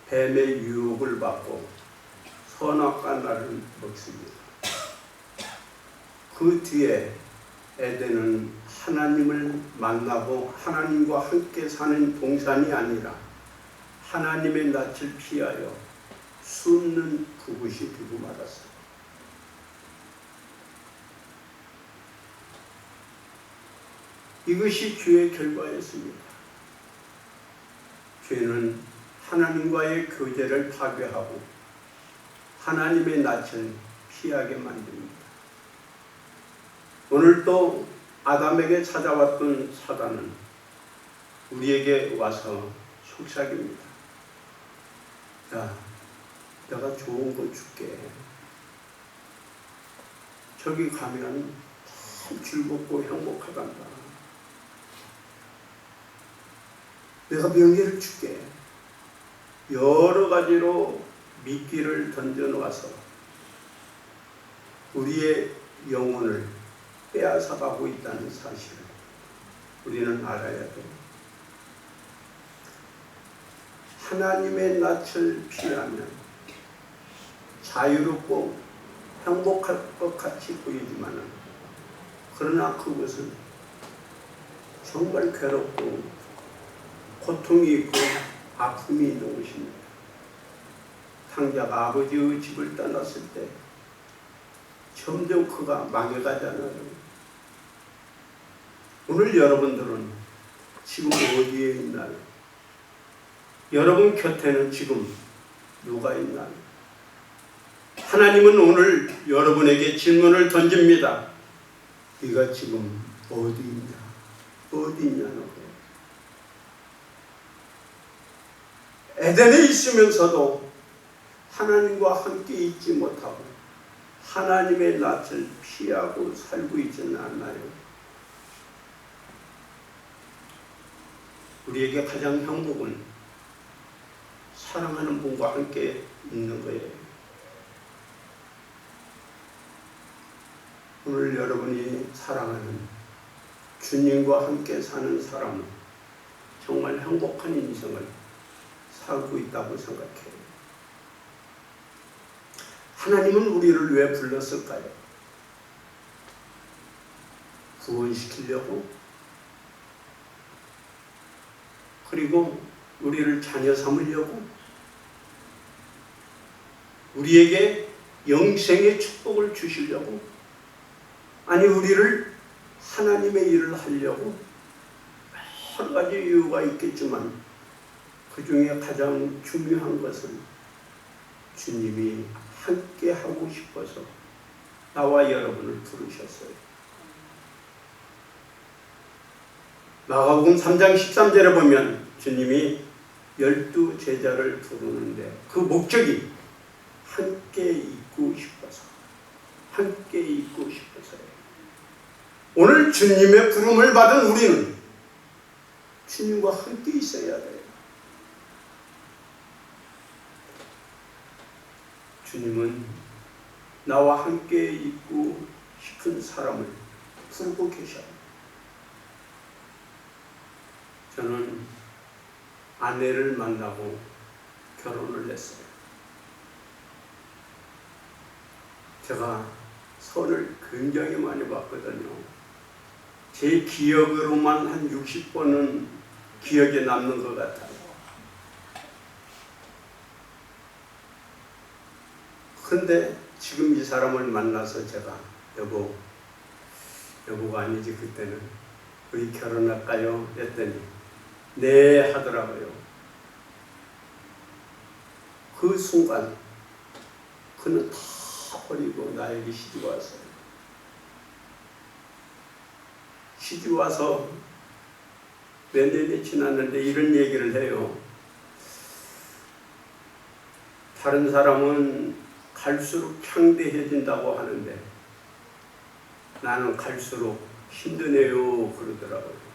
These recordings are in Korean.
뱀의 유혹을 받고 선악과 나를 먹습니다. 그 뒤에 에덴은 하나님을 만나고 하나님과 함께 사는 동산이 아니라 하나님의 낯을 피하여 숨는 그곳이 되고 말았습니다. 이것이 죄의 결과였습니다. 죄는 하나님과의 교제를 파괴하고 하나님의 낯을 피하게 만듭니다. 오늘도 아담에게 찾아왔던 사단은 우리에게 와서 속삭입니다. 야, 내가 좋은 거 줄게. 저기 가면 참 즐겁고 행복하단다. 내가 명예를 줄게. 여러 가지로 미끼를 던져놓아서 우리의 영혼을 빼앗아가고 있다는 사실을 우리는 알아야 돼요. 하나님의 낯을 피하면 자유롭고 행복할 것 같이 보이지만 그러나 그것은 정말 괴롭고 고통이 있고 아픔이 있는 것입니다. 탕자가 아버지의 집을 떠났을 때 점점 그가 망해가잖아요. 오늘 여러분들은 지금 어디에 있나요? 여러분 곁에는 지금 누가 있나요? 하나님은 오늘 여러분에게 질문을 던집니다. 네가 지금 어디 있냐? 어디 있냐는 거예요. 에덴에 있으면서도 하나님과 함께 있지 못하고 하나님의 낯을 피하고 살고 있지는 않나요? 우리에게 가장 행복은 사랑하는 분과 함께 있는 거예요. 오늘 여러분이 사랑하는 주님과 함께 사는 사람은 정말 행복한 인생을 살고 있다고 생각해요. 하나님은 우리를 왜 불렀을까요? 구원시키려고? 그리고 우리를 자녀 삼으려고? 우리에게 영생의 축복을 주시려고? 아니 우리를 하나님의 일을 하려고? 여러 가지 이유가 있겠지만 그 중에 가장 중요한 것은 주님이 함께 하고 싶어서 나와 여러분을 부르셨어요. 마가복음 3장 13절에 보면 주님이 12 제자를 부르는데 그 목적이 함께 있고 싶어서, 함께 있고 싶어서요. 오늘 주님의 부름을 받은 우리는 주님과 함께 있어야 돼요. 주님은 나와 함께 있고 싶은 사람을 부르고 계셔요. 저는 아내를 만나고 결혼을 했어요. 제가 선을 굉장히 많이 봤거든요. 제 기억으로만 한 60번은 기억에 남는 것 같아요. 그런데 지금 이 사람을 만나서 제가 여보가 아니지 그때는 우리 결혼할까요? 했더니 네 하더라고요. 그 순간 그는 다 버리고 나에게 시집 왔어요. 시집 와서 몇 년이 지났는데 이런 얘기를 해요. 다른 사람은 갈수록 창대해진다고 하는데 나는 갈수록 힘드네요 그러더라고요.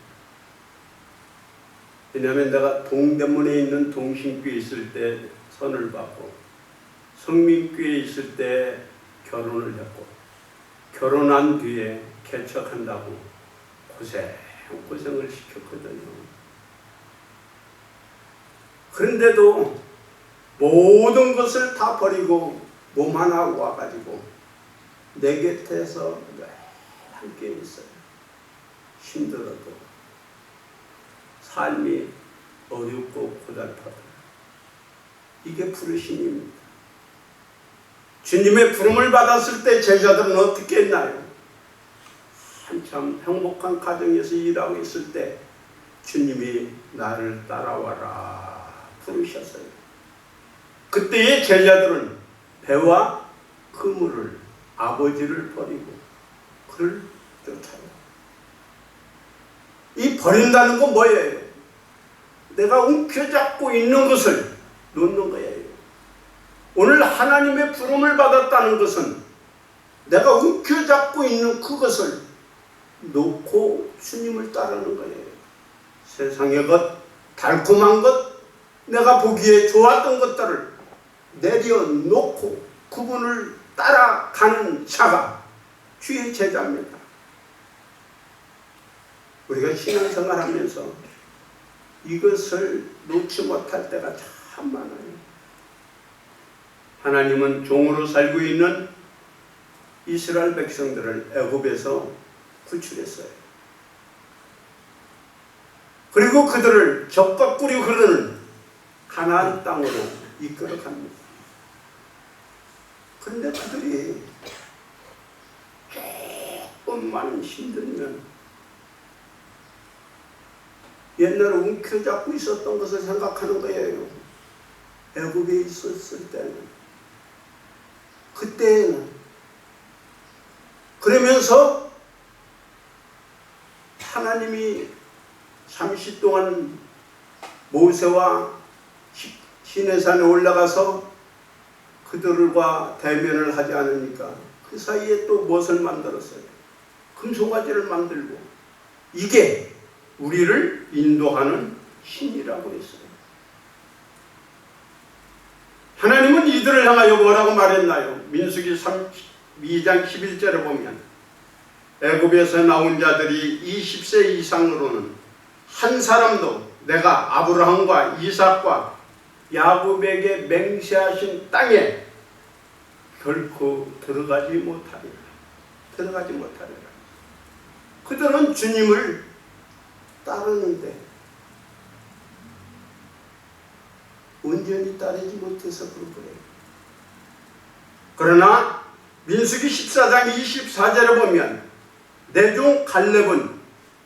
왜냐하면 내가 동대문에 있는 동신교에 있을 때 선을 받고 성민교에 있을 때 결혼을 했고 결혼한 뒤에 개척한다고 고생을 시켰거든요. 그런데도 모든 것을 다 버리고 몸 하나 와가지고 내 곁에서 늘 함께 있어요. 힘들어도 삶이 어렵고 고달파도 이게 부르심입니다. 주님의 부름을 받았을 때 제자들은 어떻게 했나요? 한참 행복한 가정에서 일하고 있을 때 주님이 나를 따라와라 부르셨어요. 그때의 제자들은 배와 그물을 아버지를 버리고 그를 쫓아요. 이 버린다는 건 뭐예요? 내가 움켜잡고 있는 것을 놓는 거예요. 오늘 하나님의 부름을 받았다는 것은 내가 움켜잡고 있는 그것을 놓고 주님을 따르는 거예요. 세상의 것, 달콤한 것, 내가 보기에 좋았던 것들을 내려놓고 그분을 따라가는 자가 주의 제자입니다. 우리가 신앙생활하면서 이것을 놓지 못할 때가 참 많아요. 하나님은 종으로 살고 있는 이스라엘 백성들을 애굽에서 구출했어요. 그리고 그들을 적과 꿀이 흐르는 가나안 땅으로 이끌어 갑니다. 그런데 그들이 조금만 힘들면 옛날에 움켜잡고 있었던 것을 생각하는 거예요. 애굽에 있었을 때는, 그때는. 그러면서 하나님이 잠시 동안 모세와 시내산에 올라가서 그들과 대면을 하지 않으니까 그 사이에 또 무엇을 만들었어요? 금송아지를 만들고, 이게 우리를 인도하는 신이라고 했어요. 하나님은 이들을 향하여 뭐라고 말했나요? 민수기 2장 11절에 보면 애굽에서 나온 자들이 20세 이상으로는 한 사람도 내가 아브라함과 이삭과 야곱에게 맹세하신 땅에 결코 들어가지 못하리라. 그들은 주님을 따르는데 온전히 따르지 못해서 그런 거예요. 그러나 민수기 14장 24절에 보면 내 종 갈렙은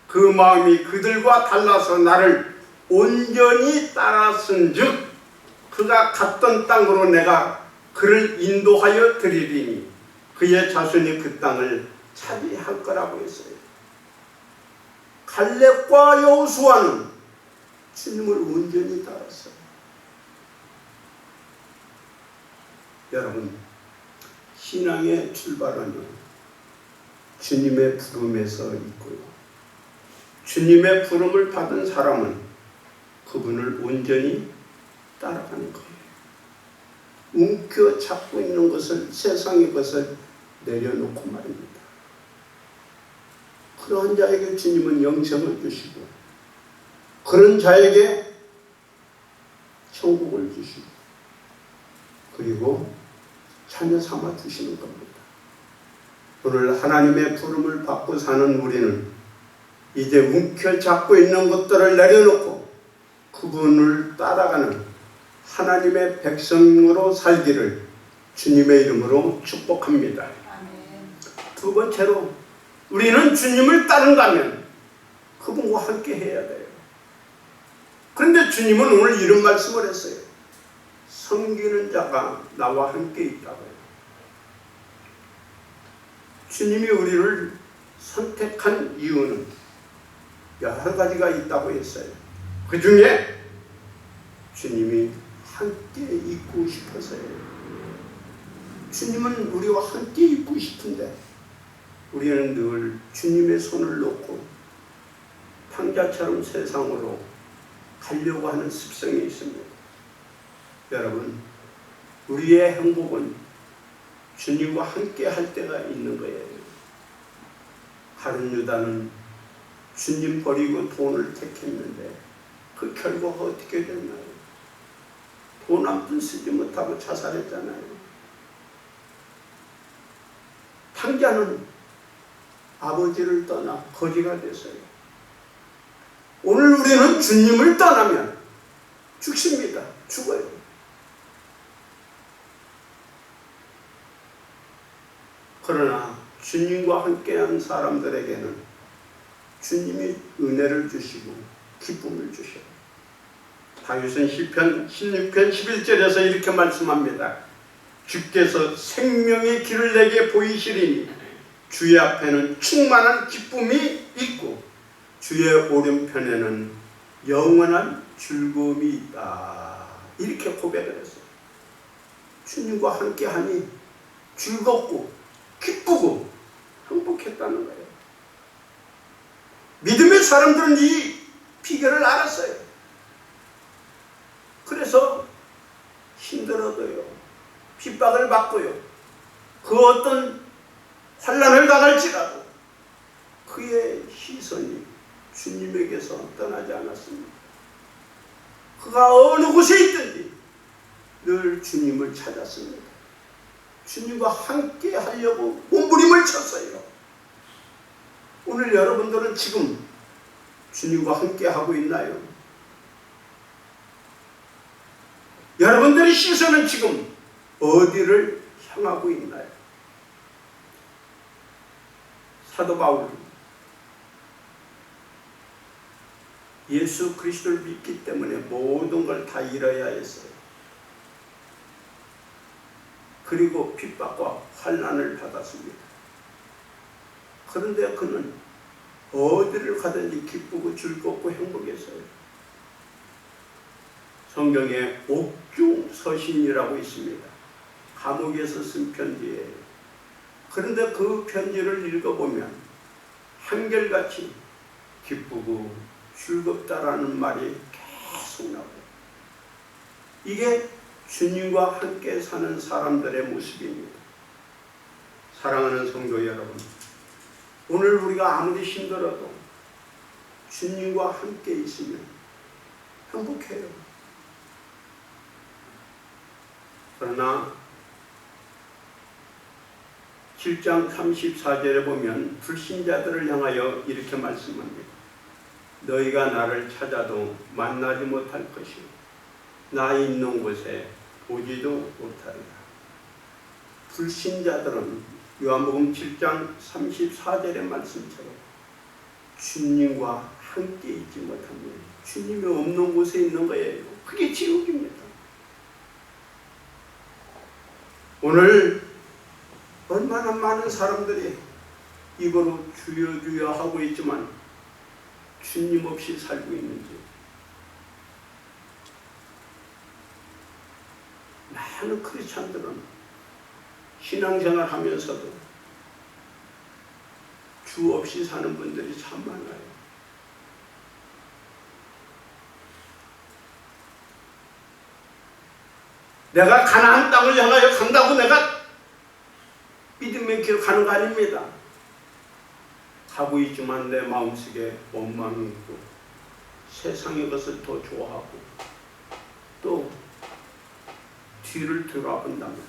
그 마음이 그들과 달라서 나를 온전히 따랐은즉 그가 갔던 땅으로 내가 그를 인도하여 드리리니 그의 자손이 그 땅을 차지할 거라고 했어요. 갈렙과 여호수아는 주님을 온전히 따랐어요. 여러분, 신앙의 출발은 주님의 부름에서 있고요. 주님의 부름을 받은 사람은 그분을 온전히 따라가는 거예요. 움켜잡고 있는 것을, 세상의 것을 내려놓고 말입니다. 그러한 자에게 주님은 영생을 주시고, 그런 자에게 천국을 주시고, 그리고 자녀 삼아 주시는 겁니다. 오늘 하나님의 부름을 받고 사는 우리는 이제 움켜잡고 있는 것들을 내려놓고 그분을 따라가는 하나님의 백성으로 살기를 주님의 이름으로 축복합니다. 아멘. 두 번째로, 우리는 주님을 따른다면 그분과 함께 해야 돼요. 그런데 주님은 오늘 이런 말씀을 했어요. 섬기는 자가 나와 함께 있다고요. 주님이 우리를 선택한 이유는 여러 가지가 있다고 했어요. 그 중에 주님이 함께 있고 싶어서요. 주님은 우리와 함께 있고 싶은데 우리는 늘 주님의 손을 놓고 탕자처럼 세상으로 가려고 하는 습성이 있습니다. 여러분, 우리의 행복은 주님과 함께 할 때가 있는 거예요. 가룟 유다는 주님 버리고 돈을 택했는데 그 결과가 어떻게 됐나요? 돈 한 푼 쓰지 못하고 자살했잖아요. 탕자는 아버지를 떠나 거지가 됐어요. 오늘 우리는 주님을 떠나면 죽습니다. 죽어요. 그러나 주님과 함께한 사람들에게는 주님이 은혜를 주시고 기쁨을 주셔요. 다윗은 시편 16편 11절에서 이렇게 말씀합니다. 주께서 생명의 길을 내게 보이시리니 주의 앞에는 충만한 기쁨이 있고 주의 오른편에는 영원한 즐거움이 있다. 이렇게 고백을 했어요. 주님과 함께하니 즐겁고 기쁘고 행복했다는 거예요. 믿음의 사람들은 이 비결을 알았어요. 그래서 힘들어도요, 핍박을 받고요, 그 어떤 환난을 당할지라도 그의 시선이 주님에게서 떠나지 않았습니다. 그가 어느 곳에 있든지 늘 주님을 찾았습니다. 주님과 함께 하려고 몸부림을 쳤어요. 오늘 여러분들은 지금 주님과 함께 하고 있나요? 여러분들의 시선은 지금 어디를 향하고 있나요? 사도 바울은 예수 그리스도를 믿기 때문에 모든 걸 다 잃어야 했어요. 그리고 핍박과 환난을 받았습니다. 그런데 그는 어디를 가든지 기쁘고 즐겁고 행복했어요. 성경에 옥중서신이라고 있습니다. 감옥에서 쓴 편지예요. 그런데 그 편지를 읽어보면 한결같이 기쁘고 즐겁다라는 말이 계속 나와요. 이게 주님과 함께 사는 사람들의 모습입니다. 사랑하는 성도 여러분, 오늘 우리가 아무리 힘들어도 주님과 함께 있으면 행복해요. 그러나 7장 34절에 보면 불신자들을 향하여 이렇게 말씀합니다. 너희가 나를 찾아도 만나지 못할 것이요 나 있는 곳에 오지도 못하리라. 불신자들은 요한복음 7장 34절의 말씀처럼 주님과 함께 있지 못하면 주님이 없는 곳에 있는 거예요. 그게 지옥입니다. 오늘 얼마나 많은 사람들이 입으로 주여 주여 하고 있지만 주님 없이 살고 있는지. 많은 크리스찬들은 신앙생활 하면서도 주 없이 사는 분들이 참 많아요. 내가 가나안 땅을 향하여 간다고 내가 믿음의 길 가는 거 아닙니다. 가고 있지만 내 마음속에 원망이 있고 세상의 것을 더 좋아하고 또 뒤를 돌아본다면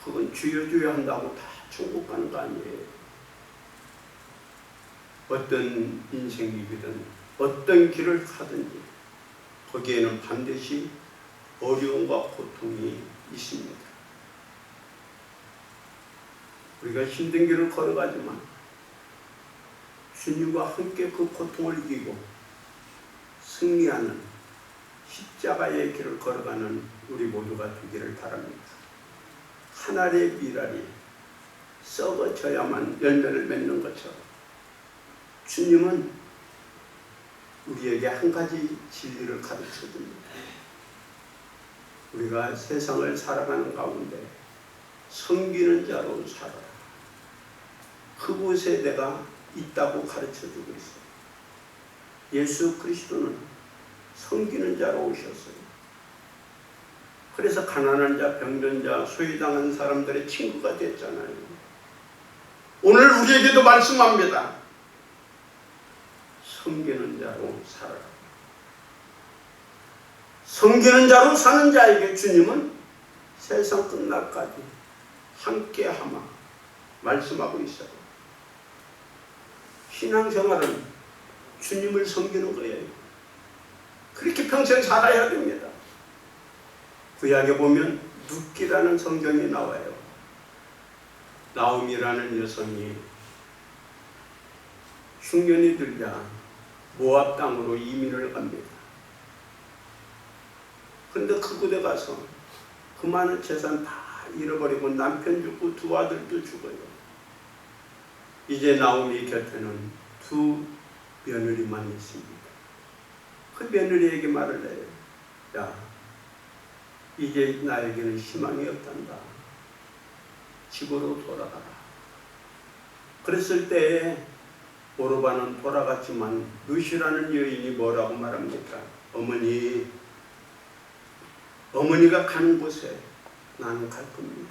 그건 주여 주여 한다고 다 천국 가는 거 아니에요. 어떤 인생이든 어떤 길을 가든지 거기에는 반드시 어려움과 고통이 있습니다. 우리가 힘든 길을 걸어가지만 주님과 함께 그 고통을 이기고 승리하는 십자가의 길을 걸어가는 우리 모두가 되기를 바랍니다. 한 알의 밀알이 썩어져야만 열매를 맺는 것처럼 주님은 우리에게 한 가지 진리를 가르쳐 줍니다. 우리가 세상을 살아가는 가운데 섬기는 자로 살아라. 그곳에 내가 있다고 가르쳐 주고 있어요. 예수 그리스도는 섬기는 자로 오셨어요. 그래서 가난한 자, 병든 자, 소외당한 사람들의 친구가 됐잖아요. 오늘 우리에게도 말씀합니다. 섬기는 자로 살아라. 섬기는 자로 사는 자에게 주님은 세상 끝날까지 함께하마 말씀하고 있어요. 신앙생활은 주님을 섬기는 거예요. 그렇게 평생 살아야 됩니다. 구약에 보면 룻기라는 성경이 나와요. 나오미라는 여성이 흉년이 들자 모압 땅으로 이민을 갑니다. 그런데 그곳에 가서 그 많은 재산 다 잃어버리고 남편 죽고 두 아들도 죽어요. 이제 나오미 곁에는 두 며느리만 있습니다. 그 며느리에게 말을 해요. 야, 이제 나에게는 희망이 없단다. 집으로 돌아가라. 그랬을 때 오르바는 돌아갔지만 룻이라는 여인이 뭐라고 말합니까? 어머니가 가는 곳에 나는 갈 겁니다.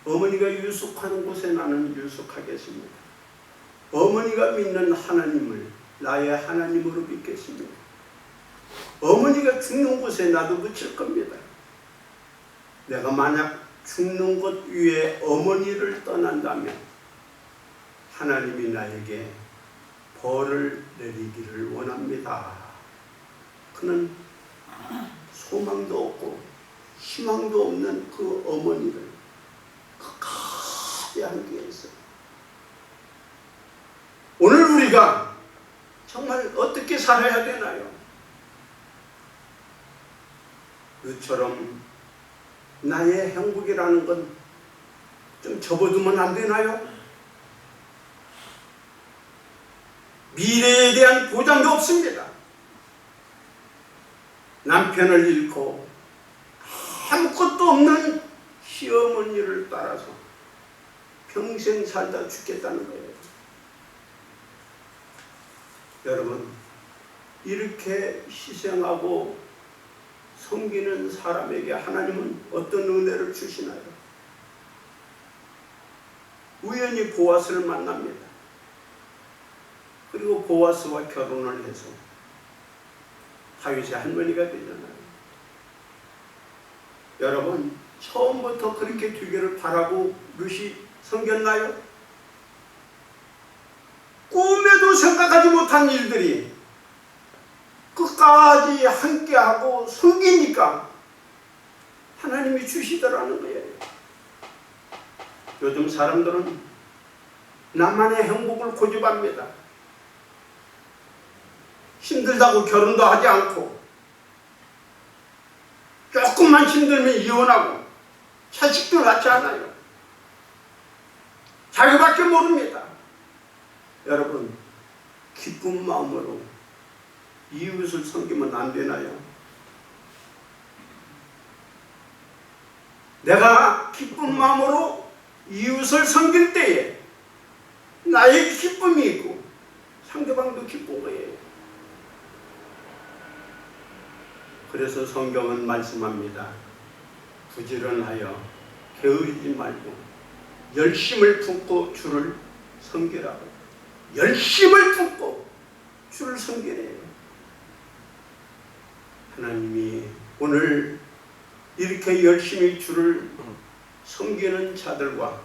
어머니가 유숙하는 곳에 나는 유숙하겠습니다. 어머니가 믿는 하나님을 나의 하나님으로 믿겠습니다. 어머니가 죽는 곳에 나도 묻힐 겁니다. 내가 만약 죽는 곳 위에 어머니를 떠난다면 하나님이 나에게 벌을 내리기를 원합니다. 그는 소망도 없고 희망도 없는 그 어머니를 끝까지 함께했어요. 오늘 우리가 정말 어떻게 살아야 되나요? 그처럼 나의 행복이라는 건 좀 접어두면 안 되나요? 미래에 대한 보장도 없습니다. 남편을 잃고 아무것도 없는 시어머니를 따라서 평생 살다 죽겠다는 거예요. 여러분, 이렇게 희생하고 섬기는 사람에게 하나님은 어떤 은혜를 주시나요? 우연히 보아스를 만납니다. 그리고 보아스와 결혼을 해서 다윗의 할머니가 되잖아요. 여러분, 처음부터 그렇게 되기를 바라고 룻이 섬겼나요? 꿈에도 생각하지 못한 일들이 끝까지 함께하고 섬기니까 하나님이 주시더라는 거예요. 요즘 사람들은 나만의 행복을 고집합니다. 힘들다고 결혼도 하지 않고 조금만 힘들면 이혼하고 자식도 낳지 않아요. 자기밖에 모릅니다. 여러분, 기쁜 마음으로 이웃을 섬기면 안 되나요? 내가 기쁜 마음으로 이웃을 섬길 때에 나에게 기쁨이 있고 상대방도 기쁜 거예요. 그래서 성경은 말씀합니다. 부지런하여 게으르지 말고 열심을 품고 주를 섬기라고. 열심을 품고 주를 섬기래요. 하나님이 오늘 이렇게 열심히 주를 섬기는 자들과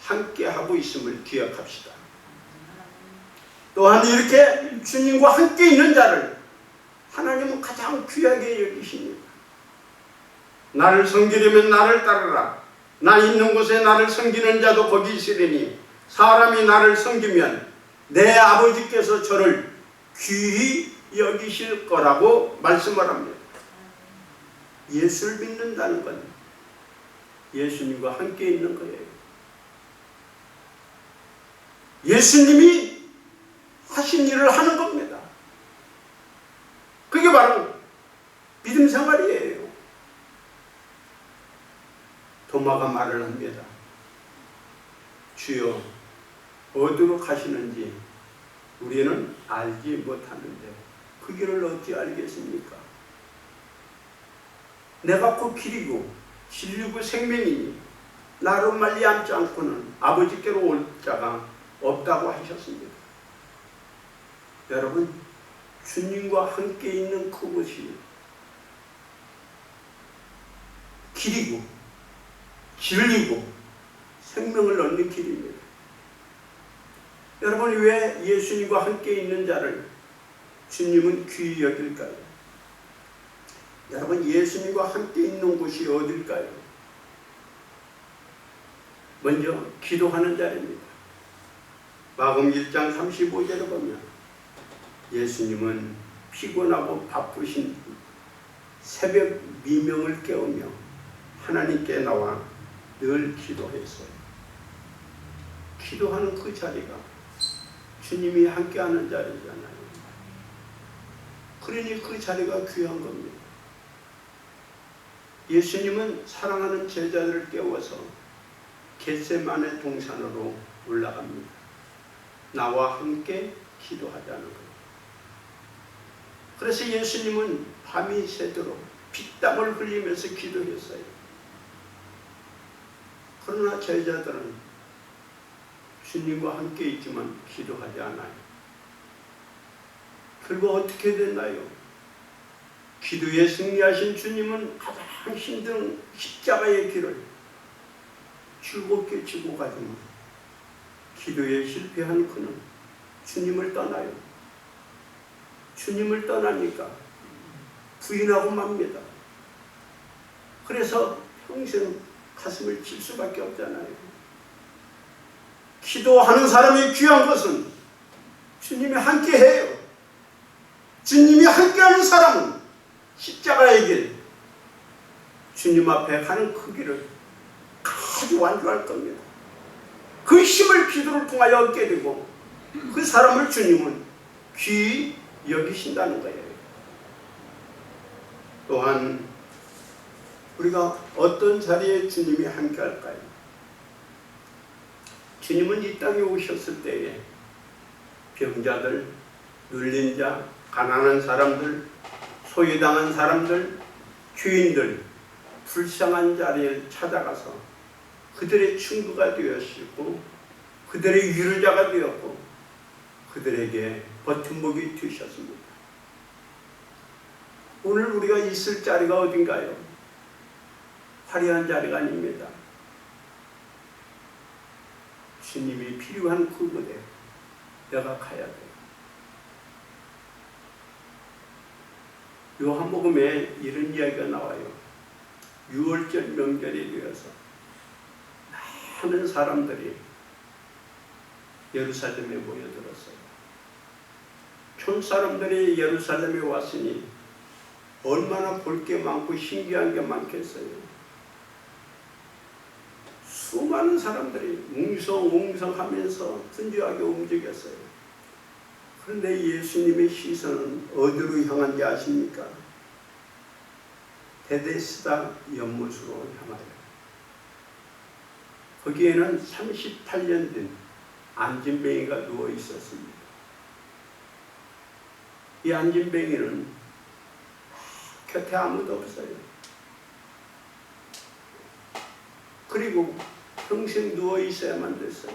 함께하고 있음을 기억합시다. 또한 이렇게 주님과 함께 있는 자를 하나님은 가장 귀하게 여기십니다. 나를 섬기려면 나를 따르라. 나 있는 곳에 나를 섬기는 자도 거기 있으리니 사람이 나를 섬기면 내 아버지께서 저를 귀히 여기실 거라고 말씀을 합니다. 예수를 믿는다는 건 예수님과 함께 있는 거예요. 예수님이 하신 일을 하는 겁니다. 그게 바로 믿음 생활이에요. 도마가 말을 합니다. 주여, 어디로 가시는지 우리는 알지 못하는데 그 길을 어찌 알겠습니까? 내가 곧 길이고 진리고 생명이니 나로 말미암지 않고는 아버지께로 올 자가 없다고 하셨습니다. 여러분, 주님과 함께 있는 그곳이 길이고 진리고 생명을 얻는 길입니다. 여러분, 왜 예수님과 함께 있는 자를 주님은 귀히 여길까요? 여러분, 예수님과 함께 있는 곳이 어딜까요? 먼저 기도하는 자리입니다. 마가복음 1장 35절을 보면 예수님은 피곤하고 바쁘신 새벽 미명을 깨우며 하나님께 나와 늘 기도했어요. 기도하는 그 자리가 주님이 함께하는 자리잖아요. 그러니 그 자리가 귀한 겁니다. 예수님은 사랑하는 제자들을 깨워서 겟세마네 동산으로 올라갑니다. 나와 함께 기도하자는 거예요. 그래서 예수님은 밤이 새도록 피땀을 흘리면서 기도했어요. 그러나 제자들은 주님과 함께 있지만 기도하지 않아요. 결국 어떻게 됐나요? 기도에 승리하신 주님은 가장 힘든 십자가의 길을 즐겁게 지고 가지만 기도에 실패한 그는 주님을 떠나요. 주님을 떠나니까 부인하고 맙니다. 그래서 평생 가슴을 칠 수밖에 없잖아요. 기도하는 사람이 귀한 것은 주님이 함께해요. 주님이 함께하는 사람은 십자가의 길, 주님 앞에 가는 그 길을 아주 완주할 겁니다. 그 힘을 기도를 통하여 얻게 되고 그 사람을 주님은 귀히 여기신다는 거예요. 또한 우리가 어떤 자리에 주님이 함께할까요? 주님은 이 땅에 오셨을 때에 병자들, 눌린 자, 가난한 사람들, 소외당한 사람들, 죄인들, 불쌍한 자리에 찾아가서 그들의 친구가 되었고 그들의 위로자가 되었고 그들에게 버팀목이 되셨습니다. 오늘 우리가 있을 자리가 어딘가요? 화려한 자리가 아닙니다. 주님이 필요한 그곳에 내가 가야 돼요. 요한복음에 이런 이야기가 나와요. 6월절 명절이 되어서 많은 사람들이 예루살렘에 모여들었어요. 촌 사람들이 예루살렘에 왔으니 얼마나 볼 게 많고 신기한 게 많겠어요. 수많은 사람들이 웅성웅성하면서 분주하게 움직였어요. 그런데 예수님의 시선은 어디로 향한지 아십니까? 베데스다 연못으로 향하여 거기에는 38년 된 안진뱅이가 누워 있었습니다. 이 안진뱅이는 곁에 아무도 없어요. 그리고 평생 누워 있어야만 됐어요.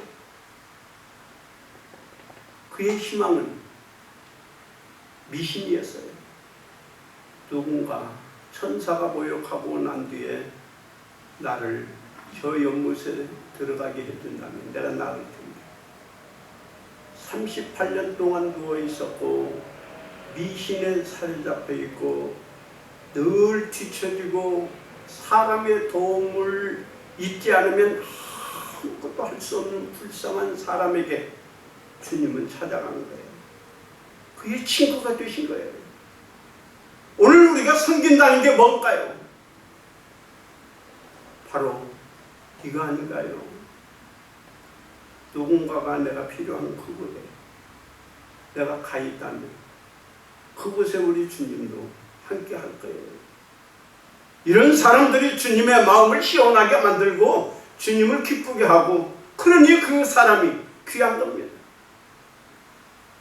그의 희망은 미신이었어요. 누군가 천사가 모욕하고 난 뒤에 나를 저 연못에 들어가게 해준다면 내가 나을 텐데 38년 동안 누워 있었고 미신에 사로잡혀 있고 늘 뒤처지고 사람의 도움을 잊지 않으면 아무것도 할 수 없는 불쌍한 사람에게 주님은 찾아간 거예요. 그의 친구가 되신 거예요. 오늘 우리가 섬긴다는 게 뭘까요? 바로 이거 아닌가요? 누군가가 내가 필요한 그곳에 내가 가 있다면 그곳에 우리 주님도 함께 할 거예요. 이런 사람들이 주님의 마음을 시원하게 만들고 주님을 기쁘게 하고 그러니 그 사람이 귀한 겁니다.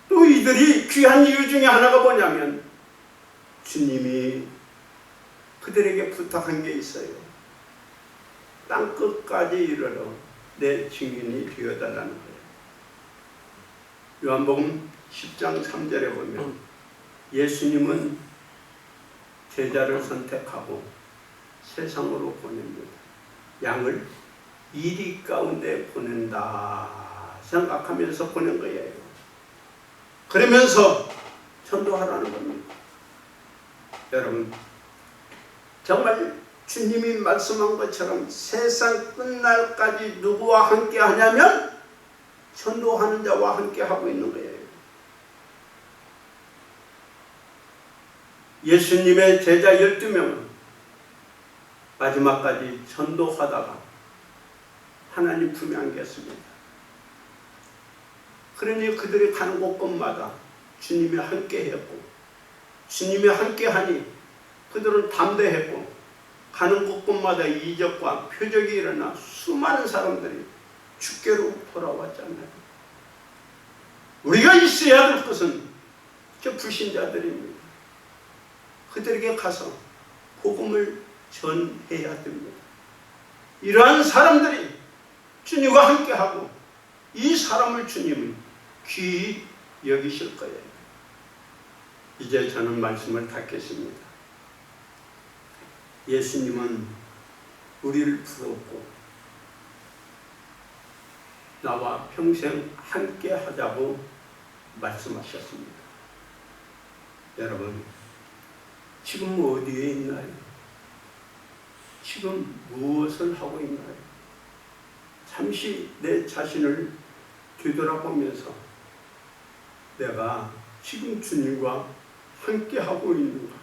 또 이들이 귀한 이유 중에 하나가 뭐냐면 주님이 그들에게 부탁한 게 있어요. 땅끝까지 이르러 내 증인이 되어달라는 거예요. 요한복음 10장 3절에 보면 예수님은 제자를 선택하고 세상으로 보냅니다. 양을 이리 가운데 보낸다 생각하면서 보낸 거예요. 그러면서 전도하라는 겁니다. 여러분, 정말 주님이 말씀한 것처럼 세상 끝날까지 누구와 함께 하냐면 전도하는 자와 함께 하고 있는 거예요. 예수님의 제자 12명은 마지막까지 전도하다가 하나님 품에 안겼습니다. 그러니 그들이 가는 곳곳마다 주님이 함께 했고, 주님이 함께 하니 그들은 담대했고, 가는 곳곳마다 이적과 표적이 일어나 수많은 사람들이 주께로 돌아왔잖아요. 우리가 있어야 될 것은 저 불신자들입니다. 그들에게 가서 복음을 전해야 됩니다. 이러한 사람들이 주님과 함께하고 이 사람을 주님은 귀히 여기실 거예요. 이제 저는 말씀을 닫겠습니다. 예수님은 우리를 부르고 나와 평생 함께 하자고 말씀하셨습니다. 여러분, 지금 어디에 있나요? 지금 무엇을 하고 있나요? 잠시 내 자신을 뒤돌아보면서 내가 지금 주님과 함께 하고 있는가?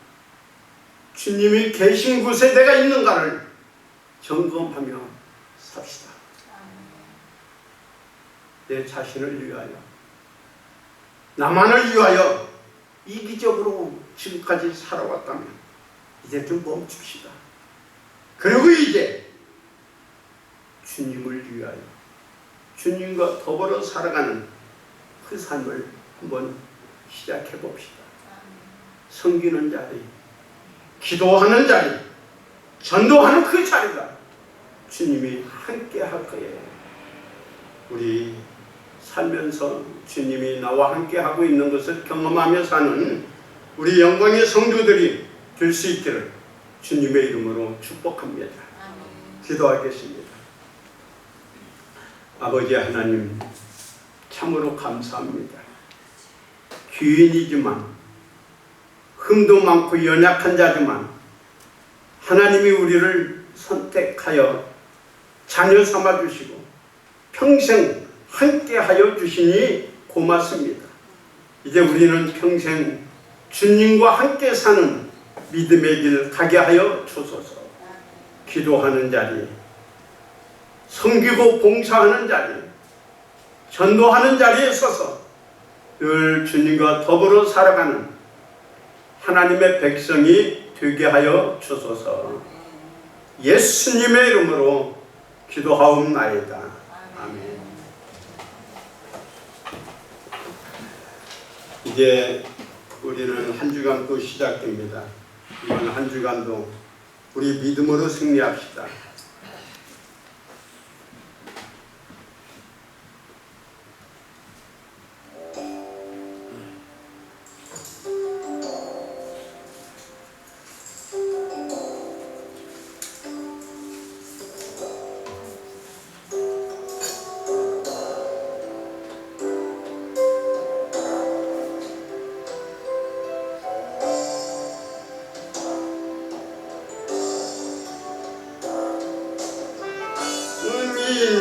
주님이 계신 곳에 내가 있는가를 점검하며 삽시다. 내 자신을 위하여, 나만을 위하여 이기적으로 지금까지 살아왔다면 이제 좀 멈춥시다. 그리고 이제 주님을 위하여 주님과 더불어 살아가는 그 삶을 한번 시작해 봅시다. 섬기는 자리, 기도하는 자리, 전도하는 그 자리가 주님이 함께 할 거예요. 우리 살면서 주님이 나와 함께 하고 있는 것을 경험하며 사는 우리 영광의 성도들이 될 수 있기를 주님의 이름으로 축복합니다. 기도하겠습니다. 아버지 하나님, 참으로 감사합니다. 귀인이지만, 흠도 많고 연약한 자지만 하나님이 우리를 선택하여 자녀 삼아주시고 평생 함께하여 주시니 고맙습니다. 이제 우리는 평생 주님과 함께 사는 믿음의 길 가게 하여 주소서. 기도하는 자리, 섬기고 봉사하는 자리, 전도하는 자리에 서서 늘 주님과 더불어 살아가는 하나님의 백성이 되게 하여 주소서. 예수님의 이름으로 기도하옵나이다. 아멘. 이제 우리는 한 주간 또 시작됩니다. 이번 한 주간도 우리 믿음으로 승리합시다.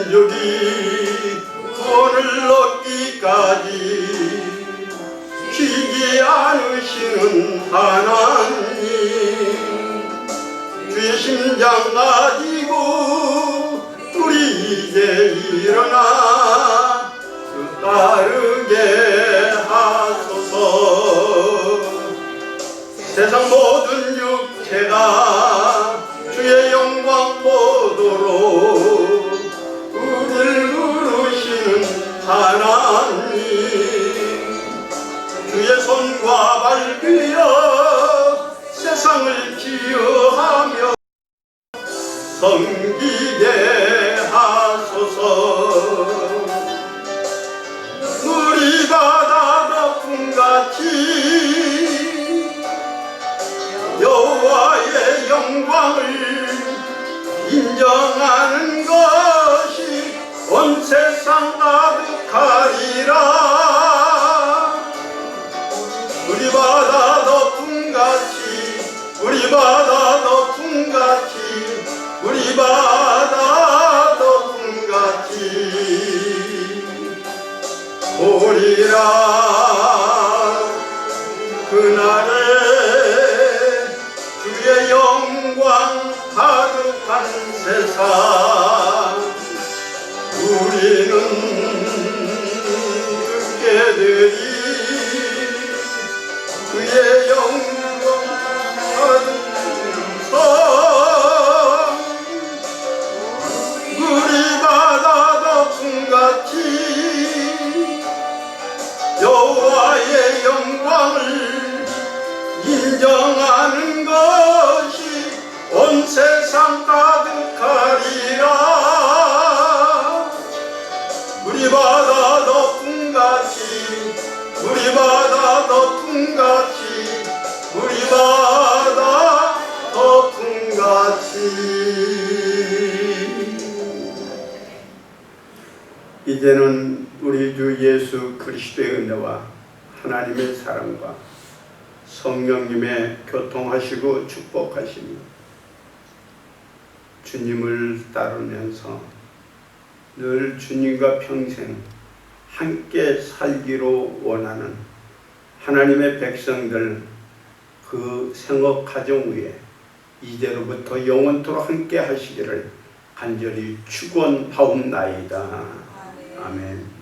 민족이 구원을 얻기까지 쉬지 않으시는 하나님, 주의 심장 가지고 우리 이제 일어나 따르게 하소서. 세상 모든 육체가 주의 영광 보도록 우리를 부르시는 하나님, 주의 손과 발 그여 세상을 기여하며 섬기게 하소서. 물이 바다 덮음같이 여호와의 영광을 인정하는 것이 온 세상 가득하리라. 우리 바다 덮음같이 우리 바다 덮음같이 우리 바다 덮음같이 오리라. 그날에 주의 영광 가득한 세상 우리는 듣게 되리. 그의 영광 가득한 성 우리 바다 덮음같이 여호와의 영광을 인정하는 것이 온 세상 가득하리라. 우리 바다 덮음같이 우리 바다 덮음같이 우리 바다 덮음같이. 이제는 우리 주 예수 그리스도의 은혜와 하나님의 사랑과 성령님의 교통하시고 축복하시며 주님을 따르면서 늘 주님과 평생 함께 살기로 원하는 하나님의 백성들 그 생업 가정 위에 이제로부터 영원토록 함께 하시기를 간절히 축원하옵나이다. 아멘.